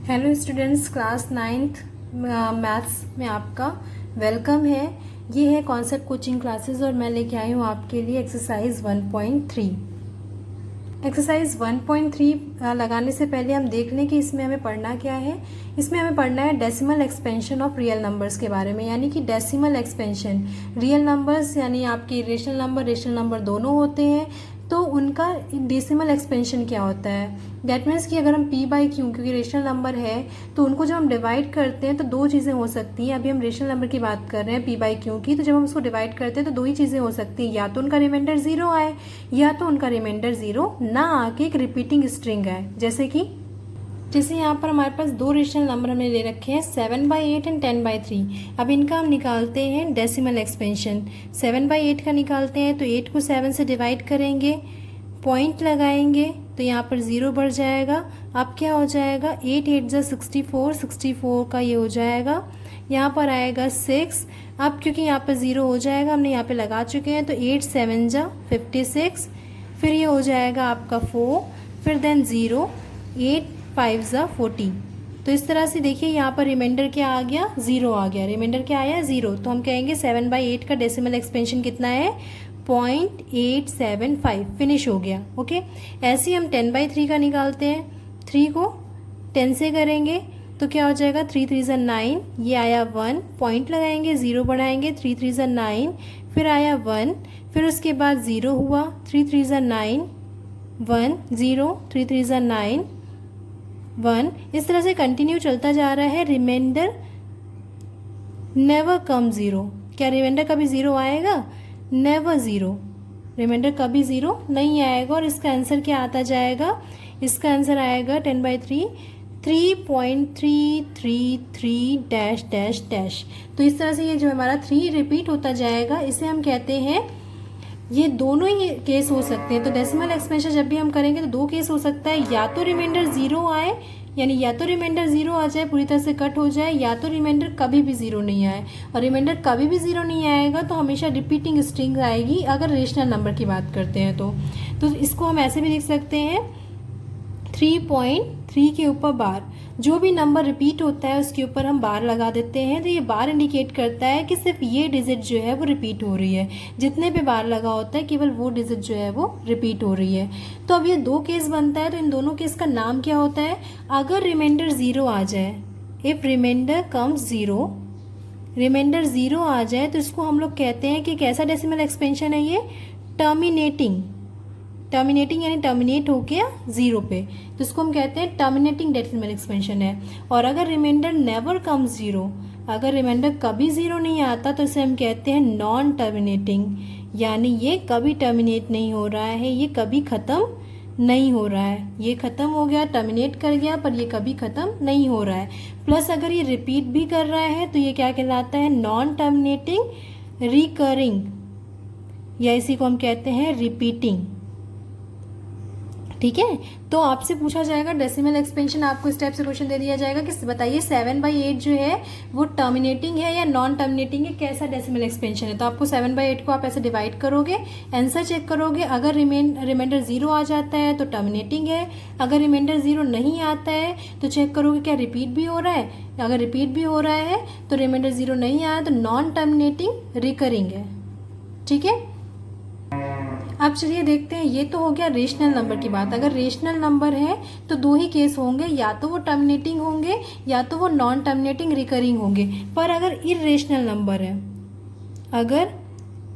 Hello students, class 9th maths में आपका welcome है। ये है कॉन्सेप्ट कोचिंग क्लासेस और मैं लेके आई हूँ आपके लिए एक्सरसाइज 1.3। एक्सरसाइज 1.3 लगाने से पहले हम देख लें कि इसमें हमें पढ़ना क्या है। इसमें हमें पढ़ना है decimal expansion of real numbers के बारे में, यानी कि डेसिमल एक्सपेंशन रियल नंबर्स यानी आपके रेशनल नंबर दोनों होते हैं, तो उनका डेसिमल एक्सपेंशन क्या होता है। दैट मीन्स कि अगर हम p बाई क्यू, क्योंकि रेशनल नंबर है तो उनको जब हम डिवाइड करते हैं तो दो चीज़ें हो सकती हैं। अभी हम रेशनल नंबर की बात कर रहे हैं p बाई क्यू की, तो जब हम उसको डिवाइड करते हैं तो दो ही चीज़ें हो सकती हैं, या तो उनका रिमाइंडर ज़ीरो आए या तो उनका रिमाइंडर ज़ीरो ना आके एक रिपीटिंग स्ट्रिंग आए। जैसे यहाँ पर हमारे पास दो रेशनल नंबर हमने ले रखे हैं 7/8 एंड 10/3। अब इनका हम निकालते हैं डेसिमल एक्सपेंशन। 7/8 का निकालते हैं तो 8 को 7 से डिवाइड करेंगे, पॉइंट लगाएंगे तो यहाँ पर ज़ीरो बढ़ जाएगा। अब क्या हो जाएगा, 8 8 जा 64, 64 का ये हो जाएगा, यहाँ पर आएगा 6। अब क्योंकि यहाँ पर ज़ीरो हो जाएगा, हमने यहाँ पे लगा चुके हैं, तो 8 7 जा 56, फिर ये हो जाएगा आपका 4, फिर देन 0, 8 5 जा 40। तो इस तरह से देखिए यहाँ पर रिमाइंडर क्या आ गया, ज़ीरो आ गया। रिमाइंडर क्या आया, ज़ीरो। तो हम कहेंगे 7/8 का डेसिमल एक्सपेंशन कितना है, 0.875। फिनिश हो गया। ओके, ऐसे ही हम 10/3 का निकालते हैं। 3 को 10 से करेंगे तो क्या हो जाएगा, 3 3 जा 9, ये आया 1, पॉइंट लगाएंगे, ज़ीरो बढ़ाएंगे, 3 3 जा 9, फिर आया 1, फिर उसके बाद ज़ीरो हुआ, 3 3 जा 9, 1 0, 3 3 जा 9 1। इस तरह से कंटिन्यू चलता जा रहा है। Reminder never come zero. क्या रिमाइंडर कभी ज़ीरो आएगा, नेवर ज़ीरो। रिमाइंडर कभी ज़ीरो नहीं आएगा। और इसका आंसर क्या आता जाएगा, इसका आंसर आएगा 10/3 3.333 डैश डैश डैश। तो इस तरह से ये जो हमारा 3 रिपीट होता जाएगा, इसे हम कहते हैं, ये दोनों ही केस हो सकते हैं। तो डेसिमल एक्सपेंशन जब भी हम करेंगे तो दो केस हो सकता है, या तो रिमाइंडर ज़ीरो आए, यानी या तो रिमाइंडर ज़ीरो आ जाए, पूरी तरह से कट हो जाए, या तो रिमाइंडर कभी भी ज़ीरो नहीं आए। और रिमाइंडर कभी भी ज़ीरो नहीं आएगा तो हमेशा रिपीटिंग स्ट्रिंग आएगी, अगर रेशनल नंबर की बात करते हैं तो इसको हम ऐसे भी लिख सकते हैं, 3.3 के ऊपर बार। जो भी नंबर रिपीट होता है उसके ऊपर हम बार लगा देते हैं, तो ये बार इंडिकेट करता है कि सिर्फ ये डिजिट जो है वो रिपीट हो रही है। जितने पे बार लगा होता है केवल वो डिजिट जो है वो रिपीट हो रही है। तो अब ये दो केस बनता है, तो इन दोनों केस का नाम क्या होता है, अगर रिमाइंडर ज़ीरो आ जाए, if reminder comes zero, reminder zero आ जाए तो इसको हम लोग कहते हैं कि कैसा डेसिमल एक्सपेंशन है ये, टर्मिनेटिंग यानी टर्मिनेट हो गया ज़ीरो पे, तो इसको हम कहते हैं टर्मिनेटिंग डेसिमल एक्सपेंशन है। और अगर रिमाइंडर नेवर कम ज़ीरो, अगर रिमाइंडर कभी ज़ीरो नहीं आता तो इसे हम कहते हैं नॉन टर्मिनेटिंग, यानी ये कभी टर्मिनेट नहीं हो रहा है, ये कभी ख़त्म नहीं हो रहा है। ये ख़त्म हो गया, टर्मिनेट कर गया, पर ये कभी ख़त्म नहीं हो रहा है। प्लस अगर ये रिपीट भी कर रहा है तो ये क्या कहलाता है, नॉन टर्मिनेटिंग रिकरिंग, या इसी को हम कहते हैं रिपीटिंग। ठीक है, तो आपसे पूछा जाएगा डेसिमल एक्सपेंशन, आपको इस टाइप से क्वेश्चन दे दिया जाएगा कि बताइए 7/8 जो है वो टर्मिनेटिंग है या नॉन टर्मिनेटिंग है, कैसा डेसिमल एक्सपेंशन है। तो आपको 7/8 को आप ऐसे डिवाइड करोगे, आंसर चेक करोगे, अगर रिमाइंडर ज़ीरो आ जाता है तो टर्मिनेटिंग है, अगर रिमाइंडर ज़ीरो नहीं आता है तो चेक करोगे क्या रिपीट भी हो रहा है, अगर रिपीट भी हो रहा है तो रिमाइंडर ज़ीरो नहीं आया तो नॉन टर्मिनेटिंग रिकरिंग है। ठीक है, अब चलिए देखते हैं, ये तो हो गया रेशनल नंबर की बात। अगर रेशनल नंबर है तो दो ही केस होंगे, या तो वो टर्मिनेटिंग होंगे या तो वो नॉन टर्मिनेटिंग रिकरिंग होंगे। पर अगर इर्रेशनल नंबर है, अगर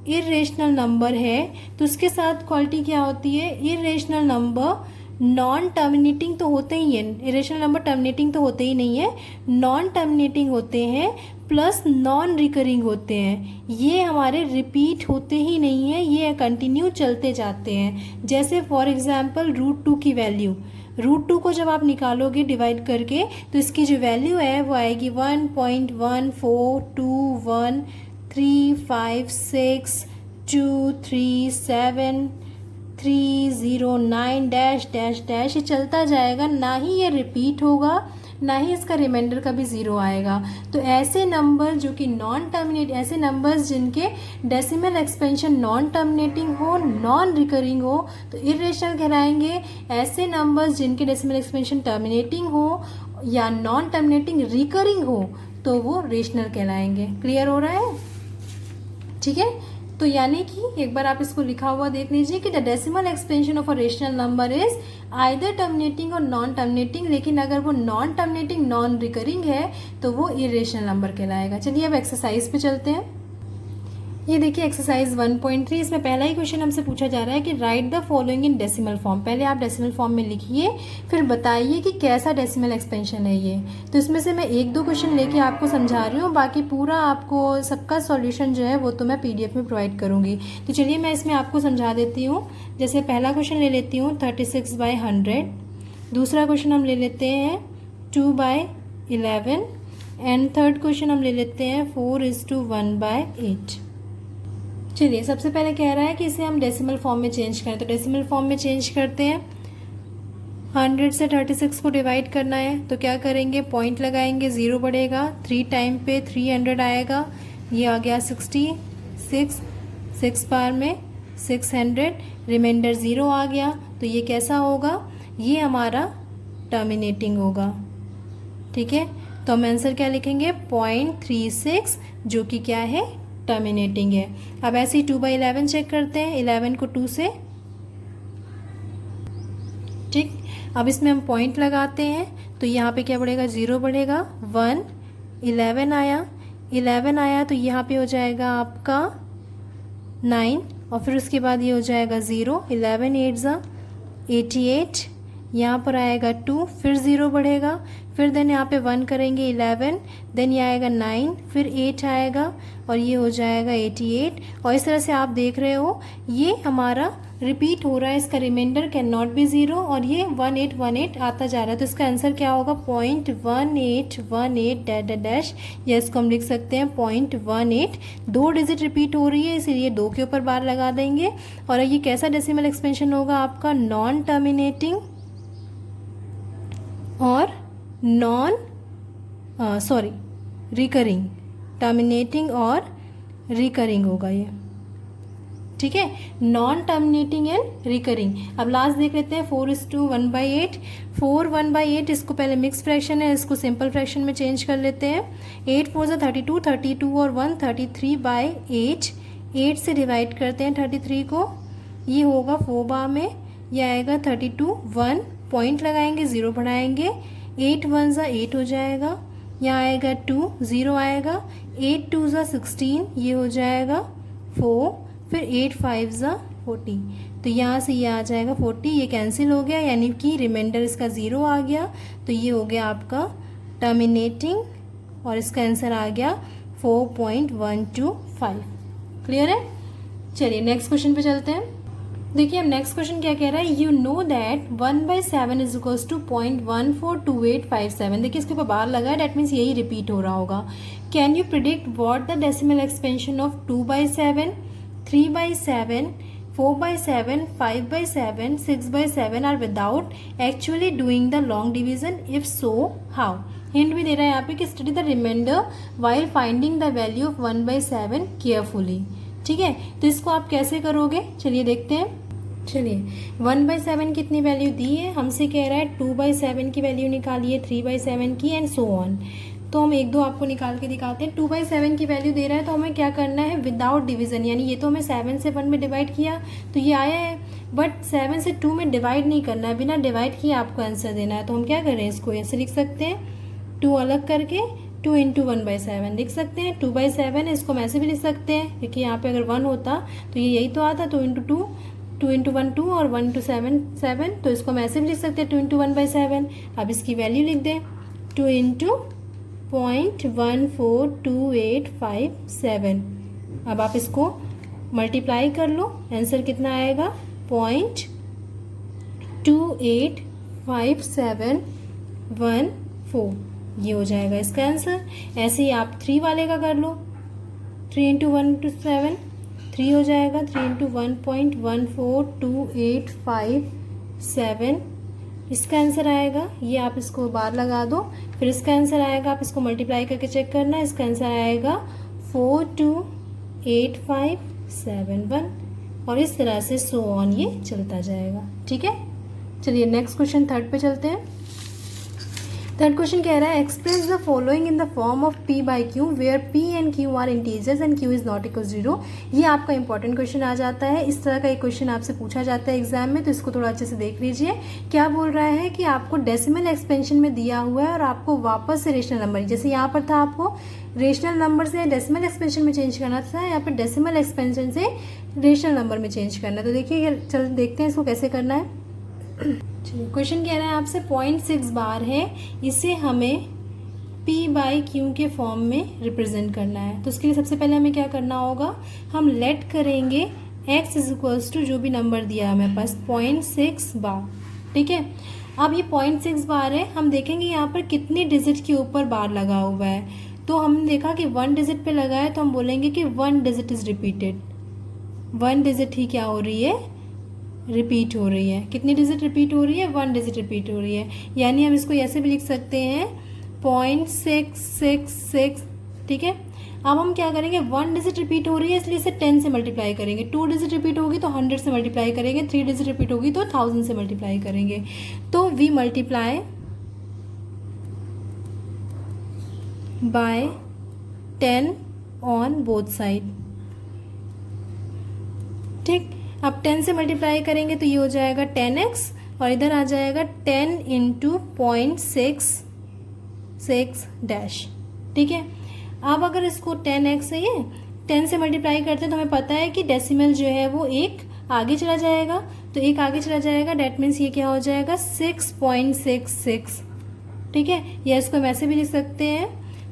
इर्रेशनल नंबर है तो उसके साथ क्वालिटी क्या होती है, इर्रेशनल नंबर नॉन टर्मिनेटिंग तो होते ही हैं, इरेशनल नंबर टर्मिनेटिंग तो होते ही नहीं है, नॉन टर्मिनेटिंग होते हैं, प्लस नॉन रिकरिंग होते हैं। ये हमारे रिपीट होते ही नहीं है, ये कंटिन्यू चलते जाते हैं। जैसे फॉर एग्जांपल √2 की वैल्यू, √2 को जब आप निकालोगे डिवाइड करके तो इसकी जो वैल्यू है वो आएगी 1.142136237309 डैश डैश डैश। ये चलता जाएगा, ना ही ये रिपीट होगा ना ही इसका रिमाइंडर का भी ज़ीरो आएगा। तो ऐसे नंबर जो कि नॉन टर्मिनेट, ऐसे नंबर्स जिनके डेसिमल एक्सपेंशन नॉन टर्मिनेटिंग हो, नॉन रिकरिंग हो, तो इर्रेशनल कहलाएंगे। ऐसे नंबर्स जिनके डेसिमल एक्सपेंशन टर्मिनेटिंग हो, या नॉन टर्मिनेटिंग रिकरिंग हो तो वो रेशनल कहलाएंगे। क्लियर हो रहा है? ठीक है, तो यानी कि एक बार आप इसको लिखा हुआ देख लीजिए कि the decimal expansion of a rational number is either terminating और नॉन टर्मिनेटिंग, लेकिन अगर वो नॉन टर्मिनेटिंग नॉन रिकरिंग है तो वो इरेशनल नंबर कहलाएगा। चलिए अब एक्सरसाइज पे चलते हैं। ये देखिए एक्सरसाइज 1.3, इसमें पहला ही क्वेश्चन हमसे पूछा जा रहा है कि right the following in decimal form. पहले आप डेसिमल फॉर्म में लिखिए, फिर बताइए कि कैसा डेसिमल एक्सपेंशन है ये। तो इसमें से मैं 1-2 क्वेश्चन लेके आपको समझा रही हूँ, बाकी पूरा आपको सबका सॉल्यूशन जो है वो तो मैं PDF में प्रोवाइड करूँगी। तो चलिए मैं इसमें आपको समझा देती हूँ। जैसे पहला क्वेश्चन ले लेती हूँ 36/100, दूसरा क्वेश्चन हम ले लेते हैं 2/11 एंड थर्ड क्वेश्चन हम ले लेते हैं 4:1/8। चलिए सबसे पहले कह रहा है कि इसे हम डेसिमल फॉर्म में चेंज करें, तो डेसिमल फॉर्म में चेंज करते हैं। 100 से 36 को डिवाइड करना है तो क्या करेंगे, पॉइंट लगाएंगे, 0 बढ़ेगा, 3 टाइम पे 300 आएगा, ये आ गया 66, 6 बार में 600, रिमाइंडर 0 आ गया। तो ये कैसा होगा, ये हमारा टर्मिनेटिंग होगा। ठीक है, तो हम आंसर क्या लिखेंगे, 0.36, जो कि क्या है, टर्मिनेटिंग है। अब ऐसे ही 2/11 चेक करते हैं, 11 को 2 से, ठीक। अब इसमें हम पॉइंट लगाते हैं तो यहाँ पे क्या बढ़ेगा, 0 बढ़ेगा, 1, 11 आया तो यहाँ पे हो जाएगा आपका 9 और फिर उसके बाद ये हो जाएगा 0, 11 8 88, यहाँ पर आएगा 2, फिर 0 बढ़ेगा, फिर देन यहाँ पे 1 करेंगे 11, देन ये आएगा 9, फिर 8 आएगा और ये हो जाएगा 88। और इस तरह से आप देख रहे हो ये हमारा रिपीट हो रहा है, इसका रिमाइंडर कैन नॉट बी 0 और ये 1818 आता जा रहा है। तो इसका आंसर क्या होगा, 0.1818 डैश डैश, या इसको हम लिख सकते हैं 0.18। 2 डिजिट रिपीट हो रही है इसीलिए 2 के ऊपर बार लगा देंगे। और ये कैसा डेसिमल एक्सपेंशन होगा आपका, नॉन टर्मिनेटिंग और रिकरिंग, टर्मिनेटिंग और रिकरिंग होगा ये। ठीक है, नॉन टर्मिनेटिंग एंड रिकरिंग। अब लास्ट देख लेते हैं 4:1/8। 4/1/8 इसको पहले मिक्स फ्रैक्शन है, इसको सिंपल फ्रैक्शन में चेंज कर लेते हैं। 8 4 32, 32 और 1 33/8। 8 से डिवाइड करते हैं 33 को, ये होगा 4 बार में, ये आएगा 32, 1 पॉइंट लगाएंगे, 0 बढ़ाएंगे, 8 1 8 हो जाएगा, यहाँ आएगा 2, 0 आएगा, 8 2 16, ये हो जाएगा 4, फिर 8 5 40, तो यहाँ से ये आ जाएगा 40, ये कैंसिल हो गया, यानी कि रिमाइंडर इसका 0 आ गया। तो ये हो गया आपका टर्मिनेटिंग और इसका आंसर आ गया 4.125। क्लियर है? चलिए नेक्स्ट क्वेश्चन पे चलते हैं। देखिए अब नेक्स्ट क्वेश्चन क्या कह रहा है, you know that 1/7 is equals to 0.142857। देखिए इसके ऊपर बार लगा है, डेट मीन्स यही रिपीट हो रहा होगा। Can you predict what the decimal expansion of 2/7, 3/7, 4/7, 5/7, 6/7 are without actually doing the long division, if so how. Hint भी दे रहा है यहाँ पे कि study the reminder while finding the value of 1/7 carefully. ठीक है, तो इसको आप कैसे करोगे, चलिए देखते हैं। चलिए 1/7 कितनी वैल्यू दी है, हमसे कह रहा है 2/7 की वैल्यू निकालिए, 3/7 की एंड सो ऑन। तो हम 1-2 आपको निकाल के दिखाते हैं। 2/7 की वैल्यू दे रहा है तो हमें क्या करना है, विदाउट डिवीजन, यानी ये तो हमें 7 से 1 में डिवाइड किया तो ये आया है, बट 7 से 2 में डिवाइड नहीं करना है, बिना डिवाइड किए आपको आंसर देना है। तो हम क्या करें, इसको ऐसे लिख सकते हैं, 2 अलग करके 2 × 1/7 लिख सकते हैं। 2/7 इसको हम ऐसे भी लिख सकते हैं, देखिए यहाँ पे अगर 1 होता तो ये यही तो आता, 2 × 2, 2 × 1 2 और 1 × 7 7, तो इसको हम ऐसे भी लिख सकते हैं 2 × 1/7। अब इसकी वैल्यू लिख दें, 2 × 0.142857। अब आप इसको मल्टीप्लाई कर लो, आंसर कितना आएगा, 0.285714, ये हो जाएगा इसका आंसर। ऐसे ही आप 3 वाले का कर लो, 3 × 1 × 7, 3 हो जाएगा, 3 × 1.142857, इसका आंसर आएगा। ये आप इसको बार लगा दो, फिर इसका आंसर आएगा, आप इसको मल्टीप्लाई करके चेक करना, इसका आंसर आएगा 428571, और इस तरह से सो ऑन ये चलता जाएगा। ठीक है, चलिए नेक्स्ट क्वेश्चन 3rd पे चलते हैं। थर्ड क्वेश्चन कह रहा है express the following in the form of p by q where p and q are integers and q is not equal 0। ये आपका इंपॉर्टेंट क्वेश्चन आ जाता है। इस तरह का एक क्वेश्चन आपसे पूछा जाता है एग्जाम में, तो इसको थोड़ा अच्छे से देख लीजिए। क्या बोल रहा है कि आपको डेसिमल एक्सपेंशन में दिया हुआ है और आपको वापस से रेशनल नंबर, जैसे यहाँ पर था आपको रेशनल नंबर से डेसिमल एक्सपेंशन में चेंज करना था, यहाँ पर डेसिमल एक्सपेंशन से रेशनल नंबर में चेंज करना है। तो देखिए चल देखते हैं इसको कैसे करना है। क्वेश्चन कह रहा है आपसे 0.6 बार है, इसे हमें p बाई क्यू के फॉर्म में रिप्रेजेंट करना है। तो उसके लिए सबसे पहले हमें क्या करना होगा, हम लेट करेंगे x इज इक्वल्स टू जो भी नंबर दिया है हमारे पास 0.6 बार। ठीक है, अब ये 0.6 बार है, हम देखेंगे यहाँ पर कितनी डिजिट के ऊपर बार लगा हुआ है। तो हमने देखा कि 1 डिजिट पे लगा है, तो हम बोलेंगे कि 1 डिजिट इज रिपीटेड। 1 डिजिट ही क्या हो रही है, रिपीट हो रही है। कितनी डिजिट रिपीट हो रही है, 1 डिजिट रिपीट हो रही है। यानी हम इसको ऐसे भी लिख सकते हैं 0.666। ठीक है, अब हम क्या करेंगे, 1 डिजिट रिपीट हो रही है इसलिए इसे 10 से मल्टीप्लाई करेंगे। 2 डिजिट रिपीट होगी तो 100 से मल्टीप्लाई करेंगे। 3 डिजिट रिपीट होगी तो 1000 से मल्टीप्लाई करेंगे। तो we multiply by 10 on both side. ठीक, अब 10 से मल्टीप्लाई करेंगे तो ये हो जाएगा 10x और इधर आ जाएगा 10 इंटू 0.66 डैश। ठीक है, अब अगर इसको 10x है ये 10 से मल्टीप्लाई करते हैं तो हमें पता है कि डेसिमल जो है वो एक आगे चला जाएगा। तो एक आगे चला जाएगा, डेट मीन्स ये क्या हो जाएगा 6.66। ठीक है, या इसको हम ऐसे भी लिख सकते हैं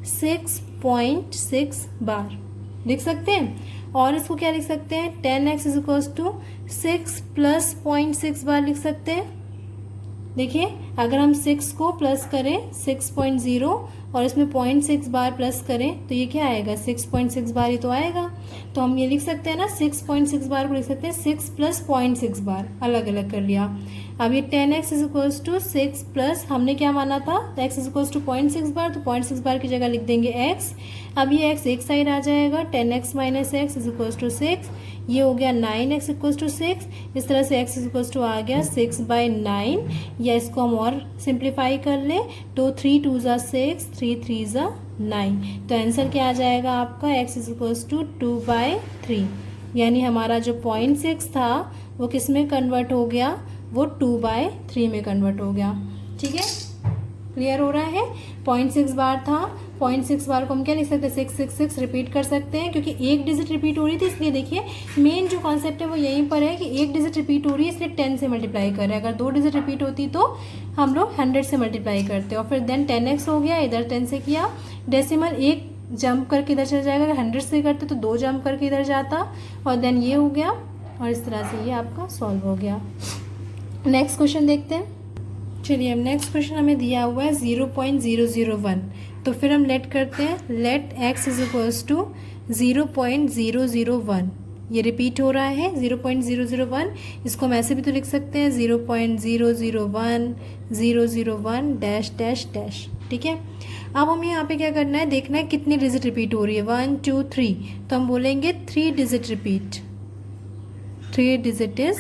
6.6 बार लिख सकते हैं। और इसको क्या लिख सकते हैं, 10x is equals to 6 plus 0.6 bar लिख सकते हैं। देखिए अगर हम 6 को प्लस करें 6.0 और इसमें 0.6 बार प्लस करें तो ये क्या आएगा, 6.6 बार ही तो आएगा। तो हम ये लिख सकते हैं ना, 6.6 बार को लिख सकते हैं 6 प्लस 0.6 बार, अलग अलग कर लिया। अब ये 10x is equals to 6 plus हमने क्या माना था, x इज इक्वल्स टू 0.6 बार, तो 0.6 बार की जगह लिख देंगे x। अब ये x एक साइड आ जाएगा, 10x minus x is equals to 6। ये हो गया 9x इक्वल्स टू 6। इस तरह से x इज इक्वल्स टू आ गया 6/9। या इसको हम और सिंप्लीफाई कर ले तो 3 2 ज़ा 6, 3 3 ज़ा 9। तो आंसर क्या आ जाएगा आपका, x इज इक्वल्स टू 2/3। यानी हमारा जो 0.6 था वो किस में कन्वर्ट हो गया, वो 2/3 में कन्वर्ट हो गया। ठीक है, क्लियर हो रहा है। 0.6 बार था, 0.6 बार को हम क्या लिख सकते हैं, 666 रिपीट कर सकते हैं क्योंकि एक डिजिट रिपीट हो रही थी। इसलिए देखिए मेन जो कॉन्सेप्ट है वो यहीं पर है कि एक डिजिट रिपीट हो रही है इसलिए 10 से मल्टीप्लाई कर रहे हैं। अगर 2 डिजिट रिपीट होती तो हम लोग 100 से मल्टीप्लाई करते और फिर देन 10x हो गया, इधर 10 से किया। डेसिमल एक जंप करके इधर चला जाएगा, अगर 100 से करते तो 2 जंप करके इधर जाता और देन ये हो गया और इस तरह से ये आपका सॉल्व हो गया। नेक्स्ट क्वेश्चन देखते हैं। चलिए अब नेक्स्ट क्वेश्चन हमें दिया हुआ है 0.001। तो फिर हम लेट करते हैं, let x is equals to 0.001। ये रिपीट हो रहा है 0.001। इसको हम ऐसे भी तो लिख सकते हैं 0.001 डैश डैश डैश। ठीक है, अब हमें यहाँ पे क्या करना है, देखना है कितनी डिजिट रिपीट हो रही है, 1 2 3। तो हम बोलेंगे 3 digit repeat, 3 digit is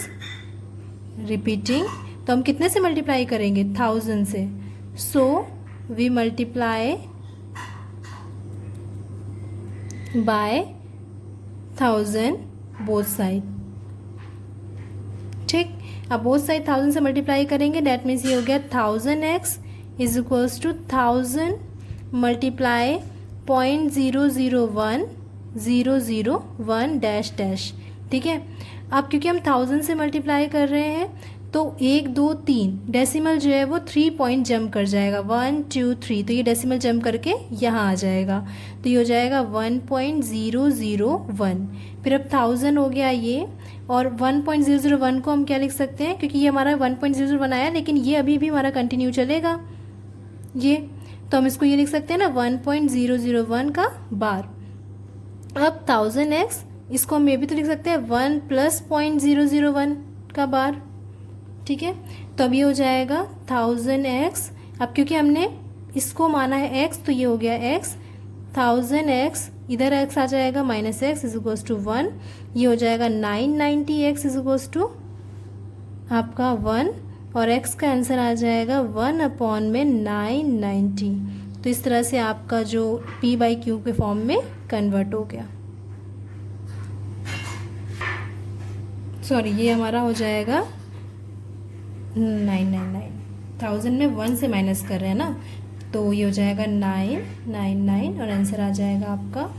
repeating. तो हम कितने से मल्टीप्लाई करेंगे, 1000 से। So we multiply by 1000 both side. ठीक, अब बोथ साइड 1000 से मल्टीप्लाई करेंगे, डैट मीन्स ये हो गया 1000x is equals to 1000 multiply 0.001 dash dash. ठीक है, अब क्योंकि हम 1000 से मल्टीप्लाई कर रहे हैं तो 1 2 3 डेसिमल जो है वो 3 पॉइंट जंप कर जाएगा, 1 2 3। तो ये डेसिमल जंप करके यहाँ आ जाएगा, तो ये हो जाएगा 1.001। फिर अब 1000 हो गया ये, और 1.001 को हम क्या लिख सकते हैं, क्योंकि ये हमारा 1.001 आया लेकिन ये अभी भी हमारा कंटिन्यू चलेगा ये, तो हम इसको ये लिख सकते हैं ना 1.001 का बार। अब 1000x इसको हम ये भी तो लिख सकते हैं 1 प्लस 0.001 का बार। ठीक है, तो अब ये हो जाएगा 1000x। अब क्योंकि हमने इसको माना है x तो ये हो गया x, 1000x इधर x आ जाएगा minus x is equals to 1। ये हो जाएगा 990x इज इक्वल्स टू आपका 1 और x का आंसर आ जाएगा 1/990। तो इस तरह से आपका जो p/q के फॉर्म में कन्वर्ट हो गया। सॉरी, ये हमारा हो जाएगा 999, 1000 में 1 से माइनस कर रहे हैं ना, तो ये हो जाएगा 999 और आंसर आ जाएगा आपका।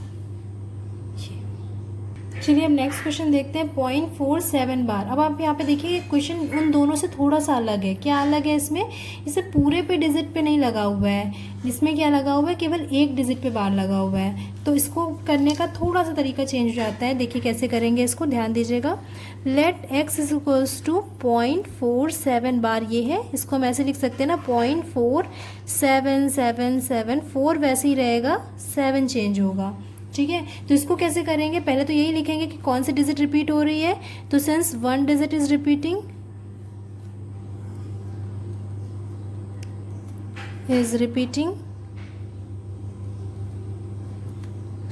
चलिए अब नेक्स्ट क्वेश्चन देखते हैं। 0.47 बार। अब आप यहाँ पे देखिए क्वेश्चन उन दोनों से थोड़ा सा अलग है। क्या अलग है इसमें? इसे पूरे पे डिजिट पे नहीं लगा हुआ है, इसमें क्या लगा हुआ है, केवल एक डिजिट पे बार लगा हुआ है। तो इसको करने का थोड़ा सा तरीका चेंज हो जाता है। देखिए कैसे करेंगे इसको, ध्यान दीजिएगा। Let x is equals to 0.47 bar, ये है, इसको हम ऐसे लिख सकते हैं ना 0.4777, 4 वैसे ही रहेगा, 7 चेंज होगा। ठीक है, तो इसको कैसे करेंगे? पहले तो यही लिखेंगे कि कौन सी डिजिट रिपीट हो रही है। तो since 1 digit is repeating,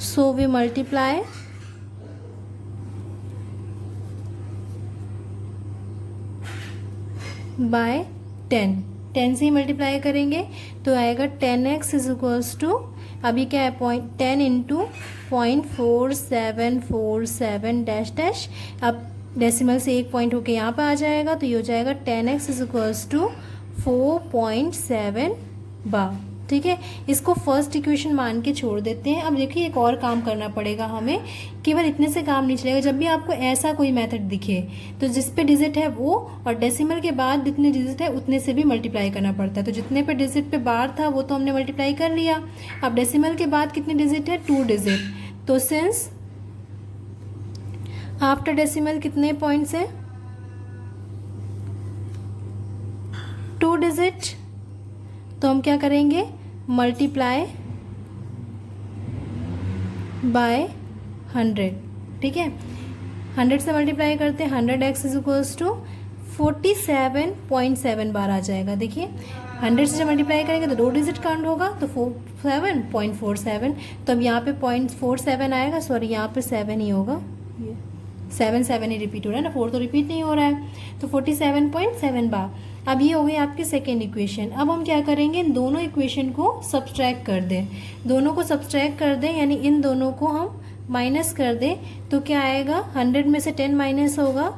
so we multiply by 10, 10 से ही मल्टीप्लाई करेंगे तो आएगा 10x इज इक्वल्स टू, अभी क्या है 10 इंटू 0.4747 डैश डैश, अब डेसिमल से एक पॉइंट होके यहाँ पे आ जाएगा, तो ये हो जाएगा 10x इज इक्वल्स टू 4.7 बार। ठीक है, इसको फर्स्ट इक्वेशन मान के छोड़ देते हैं। अब देखिए एक और काम करना पड़ेगा हमें, केवल इतने से काम नहीं चलेगा। जब भी आपको ऐसा कोई मेथड दिखे तो जिस पे डिजिट है वो, और डेसिमल के बाद जितने डिजिट है उतने से भी मल्टीप्लाई करना पड़ता है। तो जितने पे डिजिट पे बार था वो तो हमने मल्टीप्लाई कर लिया। अब डेसिमल के बाद कितने डिजिट है? 2 डिजिट। तो सिंस आफ्टर डेसिमल कितने पॉइंट्स है? 2 डिजिट। तो हम क्या करेंगे? Multiply by 100। ठीक है, 100 से मल्टीप्लाई करते हैं, 100x इज इक्वल्स टू 47.7 बार आ जाएगा। देखिए 100 से जब मल्टीप्लाई करेंगे तो 2 डिजिट काउंट होगा, तो 47.47। तो अब यहाँ पे 0.47 आएगा, सॉरी यहाँ पे 7 ही होगा, 7 ही रिपीट हो रहा है ना, 4 तो रिपीट नहीं हो रहा है। तो 47.7 बार। अब ये हो गई आपकी सेकेंड इक्वेशन। अब हम क्या करेंगे? इन दोनों इक्वेशन को सब्सट्रैक्ट कर दें, दोनों को सब्सट्रैक्ट कर दें, यानी इन दोनों को हम माइनस कर दें। तो क्या आएगा? 100 में से 10 माइनस होगा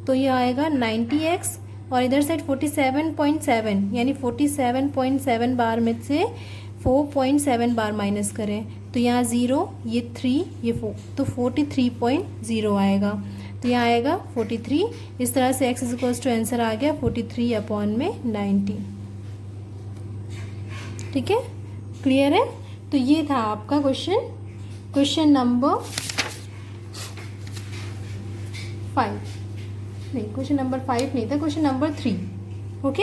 तो ये आएगा 90x, और इधर साइड 47.7, यानी 47.7 बार में से 4.7 बार माइनस करें तो यहाँ 0, ये 3, ये 4, तो 43.0 आएगा। तो यहाँ आएगा 43। इस तरह से x is equals to answer आ गया 43/90। ठीक है, क्लियर है? तो ये था आपका क्वेश्चन नंबर 5 नहीं, क्वेश्चन नंबर 5 नहीं था, क्वेश्चन नंबर 3। ओके,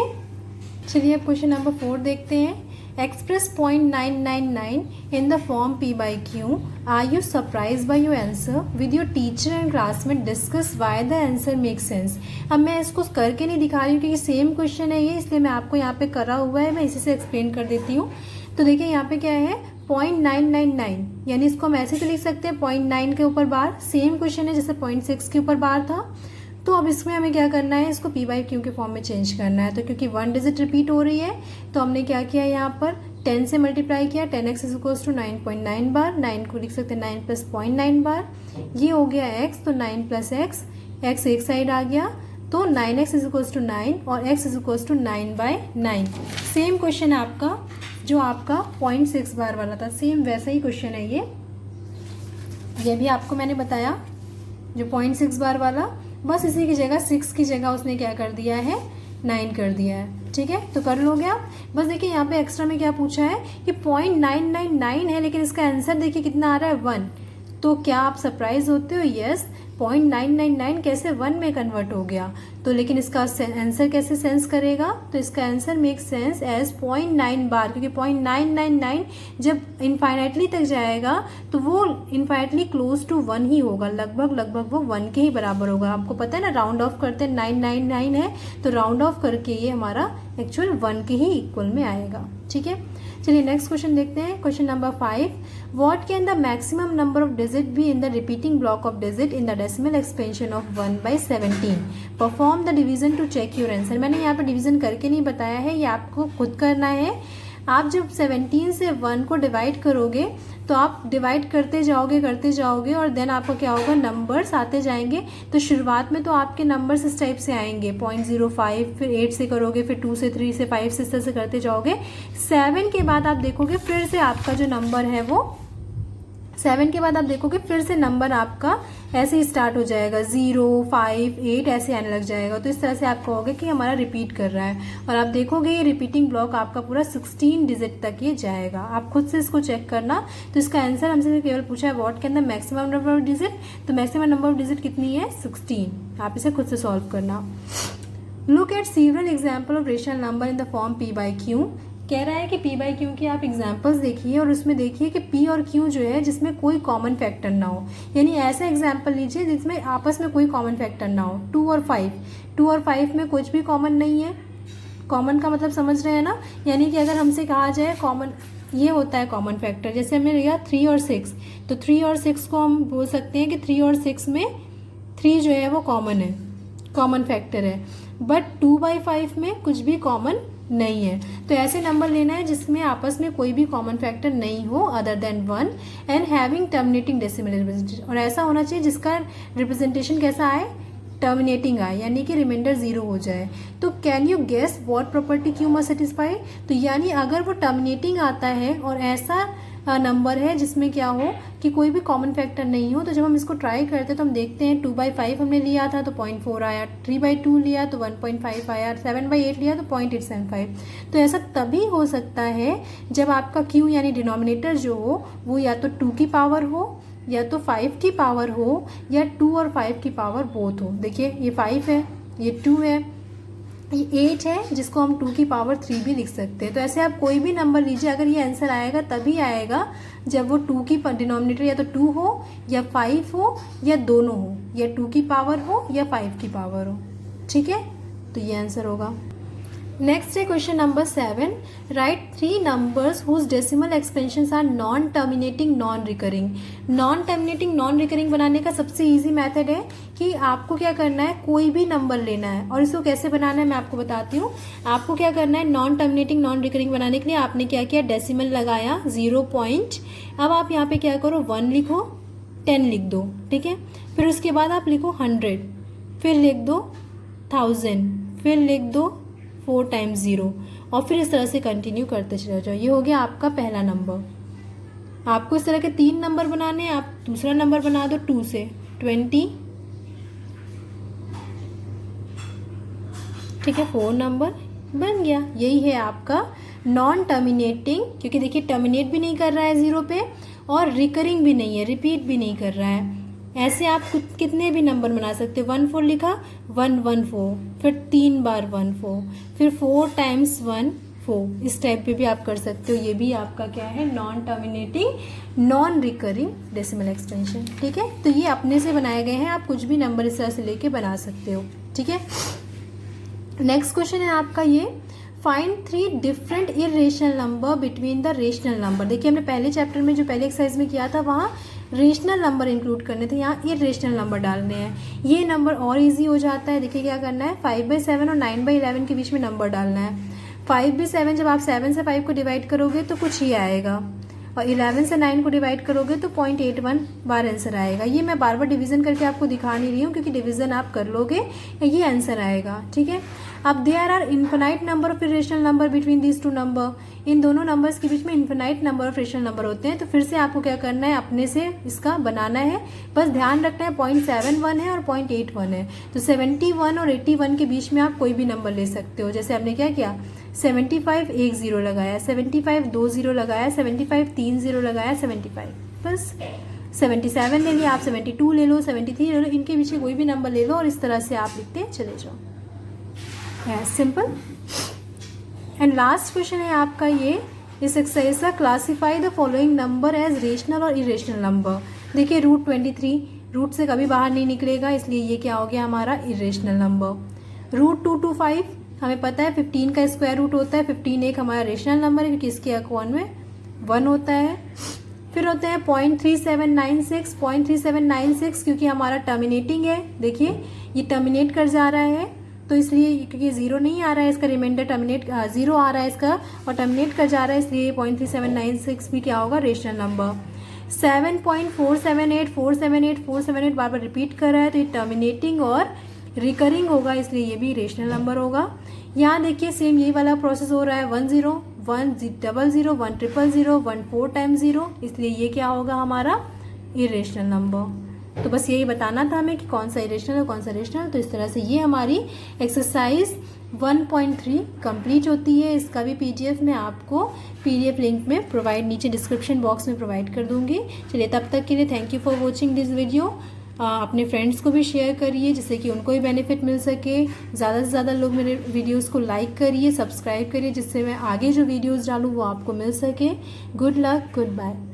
चलिए अब क्वेश्चन नंबर 4 देखते हैं। Express 0.999 in the form p/q. Are you surprised by your answer? With your teacher and classmate discuss why the answer makes sense. अब मैं इसको करके नहीं दिखा रही हूँ क्योंकि सेम क्वेश्चन है ये, इसलिए मैं आपको यहाँ पे करा हुआ है, मैं इसी से एक्सप्लेन कर देती हूँ। तो देखिए यहाँ पे क्या है 0.999, यानी इसको हम ऐसे तो लिख सकते हैं 0.9 के ऊपर बार, सेम क्वेश्चन है जैसे 0.6 के ऊपर बार था। तो अब इसमें हमें क्या करना है? इसको p/q के फॉर्म में चेंज करना है। तो क्योंकि 1 डिजिट रिपीट हो रही है तो हमने क्या किया, यहाँ पर 10 से मल्टीप्लाई किया, 10x इज इक्वल्स टू 9.9 बार, 9 को लिख सकते हैं 9 प्लस 0.9 बार, ये हो गया x, तो 9 प्लस x एक साइड आ गया, तो 9x इज इक्वल्स टू 9 और x is equals to 9/9। Same question है आपका जो आपका 0.6 बार वाला था, सेम वैसा ही क्वेश्चन है ये भी आपको मैंने बताया जो 0.6 बार वाला, बस इसी की जगह 6 की जगह उसने क्या कर दिया है, 9 कर दिया है। ठीक है, तो कर लोगे आप। बस देखिए यहाँ पे एक्स्ट्रा में क्या पूछा है कि 0.999 है, लेकिन इसका आंसर देखिए कितना आ रहा है 1। तो क्या आप सरप्राइज होते हो? यस, 0.999 कैसे 1 में कन्वर्ट हो गया। तो लेकिन इसका आंसर कैसे सेंस करेगा? तो इसका आंसर मेक सेंस एज 0.9 बार, क्योंकि 0.999 जब इनफाइनाइटली तक जाएगा तो वो इनफाइनाइटली क्लोज टू 1 ही होगा, लगभग वो 1 के ही बराबर होगा। आपको पता है ना, राउंड ऑफ करते 999 है तो राउंड ऑफ करके ये हमारा एक्चुअल 1 के ही इक्वल में आएगा। ठीक है, चलिए नेक्स्ट क्वेश्चन देखते हैं। Question number 5, what can the maximum number of digit be in the repeating block of digit in the decimal expansion of 1/17? Perform the division to check your answer. मैंने यहाँ पर डिवीजन करके नहीं बताया है, ये आपको खुद करना है। आप जब 17 से 1 को डिवाइड करोगे तो आप डिवाइड करते जाओगे और देन आपका क्या होगा, नंबर्स आते जाएंगे। तो शुरुआत में तो आपके नंबर्स इस टाइप से आएंगे 0.05, फिर 8 से करोगे, फिर 2 से 3 से 5 से इस तरह से करते जाओगे। 7 के बाद आप देखोगे फिर से आपका जो नंबर है वो 7 के बाद आप देखोगे फिर से नंबर आपका ऐसे ही स्टार्ट हो जाएगा, 0, 5, 8 ऐसे आने लग जाएगा। तो इस तरह से आप कहोगे कि हमारा रिपीट कर रहा है और आप देखोगे ये रिपीटिंग ब्लॉक आपका पूरा 16 डिजिट तक ये जाएगा। आप खुद से इसको चेक करना। तो इसका आंसर हमसे केवल पूछा है what can the maximum number of digit, तो मैक्सिमम नंबर ऑफ डिजिट कितनी है, 16। आप इसे खुद से सॉल्व करना। Look at several example of rational number in the form p/q। कह रहा है कि p/q की आप एग्जाम्पल्स देखिए और उसमें देखिए कि p और q जो है जिसमें कोई कॉमन फैक्टर ना हो, यानी ऐसा एग्जाम्पल लीजिए जिसमें आपस में कोई कॉमन फैक्टर ना हो। 2 और 5 में कुछ भी कॉमन नहीं है। कॉमन का मतलब समझ रहे हैं ना, यानी कि अगर हमसे कहा जाए कॉमन ये होता है कॉमन फैक्टर, जैसे हमने लिया 3 और 6, तो 3 और 6 को हम बोल सकते हैं कि 3 और 6 में 3 जो है वो कॉमन है, कॉमन फैक्टर है। बट 2/5 में कुछ भी कॉमन नहीं है। तो ऐसे नंबर लेना है जिसमें आपस में कोई भी कॉमन फैक्टर नहीं हो other than 1 and having terminating decimal representation. और ऐसा होना चाहिए जिसका रिप्रेजेंटेशन कैसा आए, टर्मिनेटिंग आए, यानी कि रिमाइंडर 0 हो जाए। तो can you guess what property q must satisfy. तो यानी अगर वो टर्मिनेटिंग आता है और ऐसा नंबर है जिसमें क्या हो कि कोई भी कॉमन फैक्टर नहीं हो, तो जब हम इसको ट्राई करते हैं तो हम देखते हैं 2/5 हमने लिया था तो 0.4 आया, 3/2 लिया तो 1.5 आया, 7/8 लिया तो 0.875। तो ऐसा तभी हो सकता है जब आपका q यानी डिनोमिनेटर जो हो वो या तो 2 की पावर हो या तो 5 की पावर हो या 2 और 5 की पावर बोथ हो। देखिए ये 5 है, ये 2 है, ये 8 है जिसको हम 2 की पावर 3 भी लिख सकते हैं। तो ऐसे आप कोई भी नंबर लीजिए, अगर ये आंसर आएगा तभी आएगा जब वो 2 की डिनोमिनेटर या तो 2 हो या 5 हो या दोनों हो, या 2 की पावर हो या 5 की पावर हो। ठीक है, तो ये आंसर होगा। नेक्स्ट है question number 7, write 3 numbers whose decimal expansions are non terminating non recurring. Non terminating non recurring बनाने का सबसे इजी मेथड है कि आपको क्या करना है, कोई भी नंबर लेना है और इसको कैसे बनाना है मैं आपको बताती हूँ। आपको क्या करना है, नॉन टर्मिनेटिंग नॉन रिकरिंग बनाने के लिए आपने क्या किया, डेसिमल लगाया 0 पॉइंट। अब आप यहाँ पे क्या करो, 1 लिखो, 10 लिख दो, ठीक है। फिर उसके बाद आप लिखो 100, फिर लिख दो 1000, फिर लिख दो 4 टाइम्स 0 और फिर इस तरह से कंटिन्यू करते चले जाओ। ये हो गया आपका पहला नंबर। आपको इस तरह के 3 नंबर बनाने हैं। आप दूसरा नंबर बना दो 2 से 20, ठीक है, 4 नंबर बन गया। यही है आपका नॉन टर्मिनेटिंग, क्योंकि देखिए टर्मिनेट भी नहीं कर रहा है 0 पे और रिकरिंग भी नहीं है, रिपीट भी नहीं कर रहा है। ऐसे आप कितने भी नंबर बना सकते हो। 14 लिखा, 114, फिर 3 बार 14, फिर 4 टाइम्स 1 4। इस टाइप पे भी आप कर सकते हो। ये भी आपका क्या है, non terminating non recurring decimal expansion. ठीक है, तो ये अपने से बनाए गए हैं, आप कुछ भी नंबर इस तरह से लेके बना सकते हो। ठीक है, नेक्स्ट क्वेश्चन है आपका ये, find 3 different irrational number between the rational number. देखिए हमने पहले चैप्टर में जो पहले एक्सरसाइज में किया था वहाँ रेशनल नंबर इंक्लूड करने थे, यहाँ इरेशनल नंबर डालने हैं। ये नंबर और इजी हो जाता है। देखिए क्या करना है, 5/7 और 9/11 के बीच में नंबर डालना है। 5/7 जब आप 7 से 5 को डिवाइड करोगे तो कुछ ही आएगा, और 11 से 9 को डिवाइड करोगे तो 0.81 बार आंसर आएगा। ये मैं बार बार डिवीजन करके आपको दिखा नहीं रही हूँ, क्योंकि डिवीजन आप कर लोगे ये आंसर आएगा। ठीक है, अब there are infinite number of irrational number between these 2 number. इन दोनों नंबर्स के बीच में infinite number of rational number होते हैं। तो फिर से आपको क्या करना है, अपने से इसका बनाना है। बस ध्यान रखना है 0.71 है और 0.81 है। तो 71 और 81 के बीच में आप कोई भी नंबर ले सकते हो। जैसे हमने क्या किया, 75 1 0 लगाया, 75 2 0 लगाया, 75 3 0 लगाया, 75 बस 77 ले लिया। आप 72 ले लो, 73 ले लो, इनके पीछे कोई भी नंबर ले लो और इस तरह से आप लिखते चले जाओ। सिंपल। एंड लास्ट क्वेश्चन है आपका ये, इस एक्सरसाइज का, classify the following number as rational और इरेशनल नंबर। देखिए √23 रूट से कभी बाहर नहीं निकलेगा, इसलिए ये क्या हो गया हमारा इरेशनल नंबर। √225 हमें पता है 15 का स्क्वायर रूट होता है 15 एक हमारा रेशनल नंबर है क्योंकि इसके अकाउंट में 1 होता है। फिर होते हैं 0.3796 क्योंकि हमारा टर्मिनेटिंग है, देखिए ये टर्मिनेट कर जा रहा है तो इसलिए क्योंकि ज़ीरो नहीं आ रहा है इसका रिमाइंडर टर्मिनेट ज़ीरो आ रहा है इसका और टर्मिनेट कर जा रहा है इसलिए 0.3796 भी क्या होगा रेशनल नंबर। 7.478 बार बार रिपीट कर रहा है तो ये टर्मिनेटिंग और रिकरिंग होगा इसलिए ये भी रेशनल नंबर होगा। यहाँ देखिए सेम यही वाला प्रोसेस हो रहा है 10 100 100 100 1 4 टाइम्स 0 इसलिए ये क्या होगा हमारा इरेशनल नंबर। तो बस यही बताना था हमें कि कौन सा इरेशनल और कौन सा रेशनल। तो इस तरह से ये हमारी एक्सरसाइज 1.3 कंप्लीट होती है। इसका भी पीडीएफ मैं आपको पीडीएफ लिंक में प्रोवाइड नीचे डिस्क्रिप्शन बॉक्स में प्रोवाइड कर दूंगी। चलिए तब तक के लिए thank you for watching this video. अपने फ्रेंड्स को भी शेयर करिए जिससे कि उनको भी बेनिफिट मिल सके। ज़्यादा से ज़्यादा लोग मेरे वीडियोस को लाइक करिए, सब्सक्राइब करिए जिससे मैं आगे जो वीडियोस डालूँ वो आपको मिल सके। Good luck, good bye.